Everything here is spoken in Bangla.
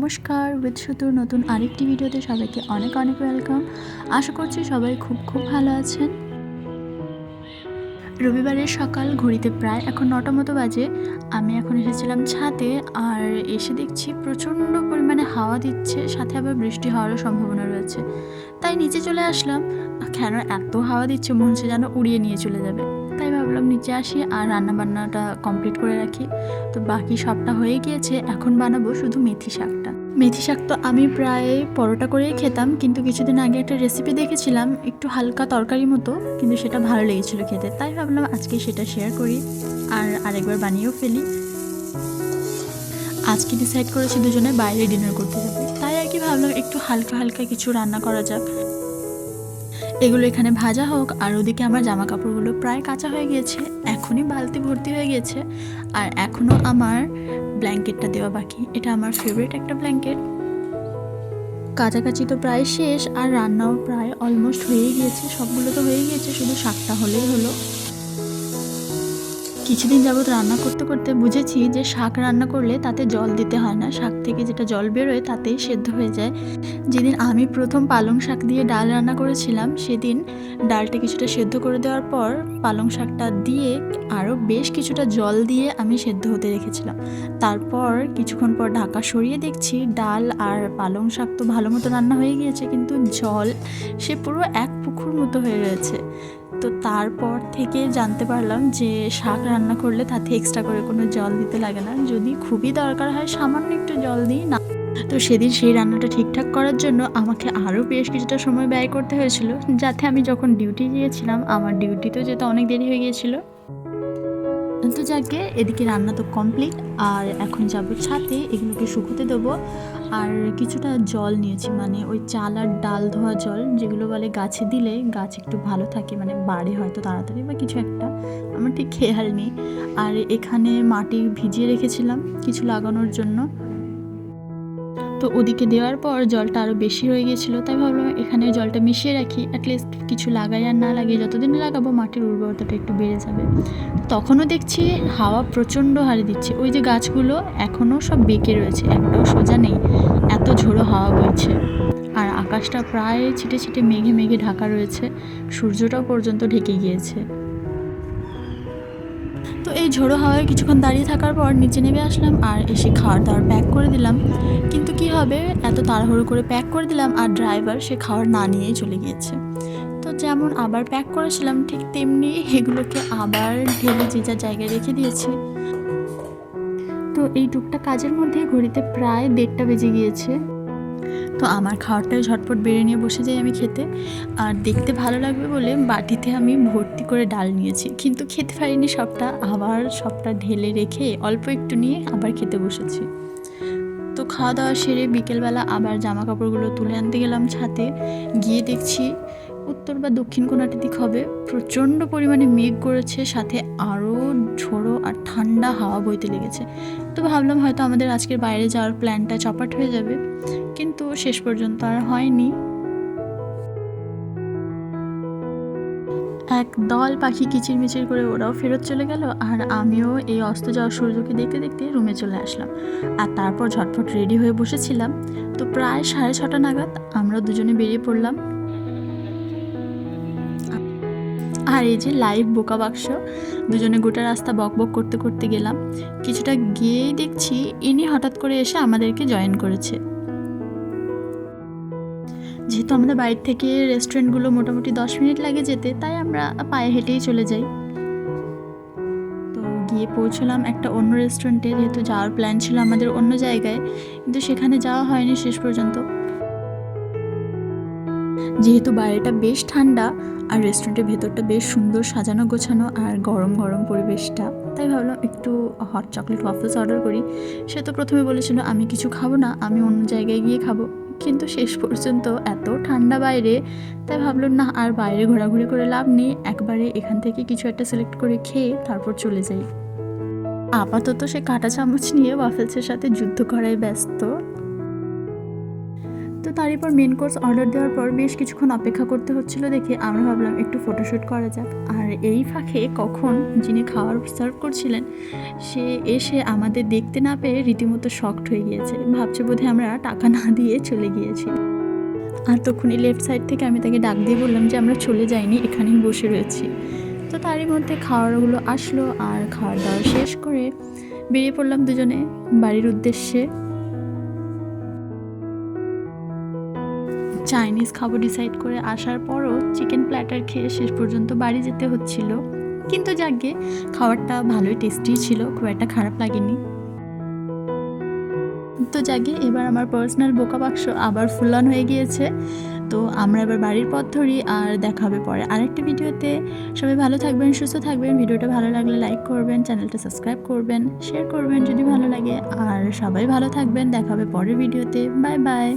নমস্কার, উইথ সুতুর নতুন আরেকটি ভিডিওতে সবাইকে অনেক অনেক ওয়েলকাম। আশা করছি সবাই খুব ভালো আছেন। রবিবারের সকাল, ঘড়িতে প্রায় এখন ৯টা মতো বাজে। আমি এখন এসেছিলাম ছাদে, আর এসে দেখছি প্রচণ্ড পরিমাণে হাওয়া দিচ্ছে, সাথে আবার বৃষ্টি হওয়ারও সম্ভাবনা রয়েছে। তাই নিচে চলে আসলাম। কেন এত হাওয়া দিচ্ছে, মনে হচ্ছে যেন উড়িয়ে নিয়ে চলে যাবে। তাই ভাবলাম নিচে আসি আর রান্নাবান্নাটা কমপ্লিট করে রাখি। তো বাকি সবটা হয়ে গিয়েছে, এখন বানাবো শুধু মেথি শাকটা। মেথি শাক তো আমি প্রায় পরোটা করেই খেতাম, কিন্তু কিছুদিন আগে একটা রেসিপি দেখেছিলাম একটু হালকা তরকারি মতো, কিন্তু সেটা ভালো লেগেছিল খেতে। তাই ভাবলাম আজকে সেটা শেয়ার করি আর আরেকবার বানিয়েও ফেলি। আজকে ডিসাইড করেছি দুজনে বাইরে ডিনার করতে যাবো, তাই আর কি ভাবলাম একটু হালকা হালকা কিছু রান্না করা যাক। এগুলো এখানে ভাজা হোক, আর ওদিকে আমার জামা কাপড়গুলো প্রায় কাঁচা হয়ে গিয়েছে, এখনই বালতি ভর্তি হয়ে গিয়েছে। আর এখনও আমার ব্ল্যাঙ্কেটটা দেওয়া বাকি, এটা আমার ফেভারিট একটা ব্ল্যাঙ্কেট। কাছাকাছি তো প্রায় শেষ, আর রান্নাও প্রায় অলমোস্ট হয়েই গিয়েছে, সবগুলো তো হয়ে গিয়েছে, শুধু শাকটা হলেই হলো। কিছুদিন যাবৎ রান্না করতে করতে বুঝেছি যে শাক রান্না করলে তাতে জল দিতে হয় না, শাক থেকে যেটা জল বেরোয় তাতেই সেদ্ধ হয়ে যায়। যেদিন আমি প্রথম পালং শাক দিয়ে ডাল রান্না করেছিলাম, সেদিন ডালটা কিছুটা সেদ্ধ করে দেওয়ার পর পালং শাকটা দিয়ে আরও বেশ কিছুটা জল দিয়ে আমি সেদ্ধ হতে রেখেছিলাম। তারপর কিছুক্ষণ পর ঢাকা সরিয়ে দেখছি ডাল আর পালং শাক তো ভালো মতো রান্না হয়ে গিয়েছে, কিন্তু জল সে পুরো এক পুকুর মতো হয়ে রয়েছে। তো তারপর থেকে জানতে পারলাম যে শাক রান্না করলে তাতে এক্সট্রা করে কোনো জল দিতে লাগে না, যদি খুবই দরকার হয় সামান্য একটু জল দিই না। তো সেদিন সেই রান্নাটা ঠিকঠাক করার জন্য আমাকে আরও বেশ কিছুটা সময় ব্যয় করতে হয়েছিল, যাতে আমি যখন ডিউটি গিয়েছিলাম আমার ডিউটিতেও যেতে অনেক দেরি হয়ে গিয়েছিল। তো যাকে এদিকে রান্না তো কমপ্লিট, আর এখন যাব ছাদে এগুলোকে শুকোতে দেবো। আর কিছুটা জল নিয়েছি, মানে ওই চাল আর ডাল ধোয়া জল, যেগুলো বলে গাছে দিলে গাছ একটু ভালো থাকে, মানে বাড়ে হয়তো তাড়াতাড়ি বা কিছু একটা, আমার ঠিক খেয়াল নেই। আর এখানে মাটি ভিজিয়ে রেখেছিলাম কিছু লাগানোর জন্য। তো ওদিকে দেওয়ার পর জলটা আরও বেশি হয়ে গিয়েছিলো, তাই ভাবলাম এখানে জলটা মিশিয়ে রাখি, অ্যাটলিস্ট কিছু লাগাই আর না লাগিয়ে যতদিন লাগাবো মাটির উর্বরতাটা একটু বেড়ে যাবে। তখনও দেখছি হাওয়া প্রচণ্ড হারে দিচ্ছে, ওই যে গাছগুলো এখনও সব বেঁকে রয়েছে, একটাও সোজা নেই, এত ঝোড়ো হাওয়া বইছে। আর আকাশটা প্রায় ছিটে ছিটে মেঘে মেঘে ঢাকা রয়েছে, সূর্যটাও পর্যন্ত ঢেকে গিয়েছে। তো এই ঝোড়ো হাওয়ায় কিছুক্ষণ দাঁড়িয়ে থাকার পর নিচে নেমে আসলাম, আর এসে খাওয়ার দাওয়ার প্যাক করে দিলাম। কিন্তু কি হবে, এত তাড়াহুড়ো করে প্যাক করে দিলাম, আর ড্রাইভার সে খাওয়ার না নিয়েই চলে গিয়েছে। তো যেমন আবার প্যাক করেছিলাম, ঠিক তেমনি এগুলোকে আবার ঢেলে যে যার জায়গায় রেখে দিয়েছি। তো এই টুকটাক কাজের মধ্যে ঘড়িতে প্রায় 1:30টা বেজে গিয়েছে। তো আমার খাওয়ারটাই ঝটপট বেড়ে নিয়ে বসে যাই আমি খেতে। আর দেখতে ভালো লাগবে বলে বাটিতে আমি ভর্তি করে ডাল নিয়েছি, কিন্তু খেতে পারিনি সবটা, আবার সবটা ঢেলে রেখে অল্প একটু নিয়ে আবার খেতে বসেছি। তো খাওয়া দাওয়া সেরে বিকেলবেলা আবার জামা কাপড়গুলো তুলে আনতে গেলাম ছাদে, গিয়ে দেখছি উত্তর বা দক্ষিণ কোণাটির দিক হবে প্রচণ্ড পরিমাণে মেঘ করেছে, সাথে আরও ঝোড়ো আর ঠান্ডা হাওয়া বইতে লেগেছে। তো ভাবলাম হয়তো আমাদের আজকের বাইরে যাওয়ার প্ল্যানটা চপাট হয়ে যাবে, কিন্তু শেষ পর্যন্ত আর হয়নি। এক দল পাখি কিচিরমিচির করে ওরাও ফেরত চলে গেল, আর আমিও এই অস্ত যাওয়া সূর্যকে দেখতে দেখতে রুমে চলে আসলাম। আর তারপর ঝটফট রেডি হয়ে বসেছিলাম। তো প্রায় 6:30 নাগাদ আমরা দুজনে বেরিয়ে পড়লাম। আর এই যে লাইভ বোকা বাক্স, দুজনে গোটা রাস্তা বকবক করতে করতে গেলাম। কিছুটা গিয়েই দেখছি ইনি হঠাৎ করে এসে আমাদেরকে জয়েন করেছে। যেহেতু আমাদের বাড়ির থেকে রেস্টুরেন্টগুলো মোটামুটি 10 মিনিট লাগে যেতে, তাই আমরা পায়ে হেঁটেই চলে যাই। তো গিয়ে পৌঁছলাম একটা অন্য রেস্টুরেন্টে, যেহেতু যাওয়ার প্ল্যান ছিল আমাদের অন্য জায়গায়, কিন্তু সেখানে যাওয়া হয়নি শেষ পর্যন্ত। যেহেতু বাইরেটা বেশ ঠান্ডা আর রেস্টুরেন্টের ভেতরটা বেশ সুন্দর সাজানো গোছানো আর গরম গরম পরিবেশটা, তাই ভাবলাম একটু হট চকলেট ওয়াফলস অর্ডার করি। সে তো প্রথমে বলেছিল আমি কিছু খাবো না, আমি অন্য জায়গায় গিয়ে খাবো, কিন্তু শেষ পর্যন্ত এত ঠান্ডা বাইরে, তাই ভাবলাম না আর বাইরে ঘোরাঘুরি করে লাভ নেই, একবারে এখান থেকে কিছু একটা সিলেক্ট করে খেয়ে তারপর চলে যাই। আপাতত সে কাঁটা চামচ নিয়ে ওয়াফলসের সাথে যুদ্ধ করায় ব্যস্ত। তো তারই পর মেন কোর্স অর্ডার দেওয়ার পর বেশ কিছুক্ষণ অপেক্ষা করতে হচ্ছিল দেখে আমরা ভাবলাম একটু ফটোশ্যুট করা যাক। আর এই ফাঁকে কখন যিনি খাবার সার্ভ করছিলেন সে এসে আমাদের দেখতে না পেয়ে রীতিমতো শকড হয়ে গিয়েছে, ভাবছে বোধহয় আমরা টাকা না দিয়ে চলে গিয়েছি। আর তখনই লেফট সাইড থেকে আমি তাকে ডাক দিয়ে বললাম যে আমরা চলে যাইনি, এখানেই বসে রয়েছি। তো তারই মধ্যে খাওয়ারগুলো আসলো আর খাওয়ার দাওয়া শেষ করে বেরিয়ে পড়লাম দুজনে বাড়ির উদ্দেশ্যে। চাইনিজ খাবো ডিসাইড করে আসার পরও চিকেন প্ল্যাটার খেয়ে শেষ পর্যন্ত বাড়ি যেতে হচ্ছিল, কিন্তু যাকগে খাবারটা ভালোই টেস্টি ছিল, খুব একটা খারাপ লাগেনি। তো যাকে এবার আমার পার্সোনাল বোকা বাক্স আবার ফুল অন হয়ে গিয়েছে। তো আমরা এবার বাড়ির পথ ধরি, আর দেখা হবে পরে আরেকটা ভিডিওতে। সবাই ভালো থাকবেন, সুস্থ থাকবেন। ভিডিওটা ভালো লাগলে লাইক করবেন, চ্যানেলটা সাবস্ক্রাইব করবেন, শেয়ার করবেন যদি ভালো লাগে। আর সবাই ভালো থাকবেন, দেখা হবে পরের ভিডিওতে। Bye bye.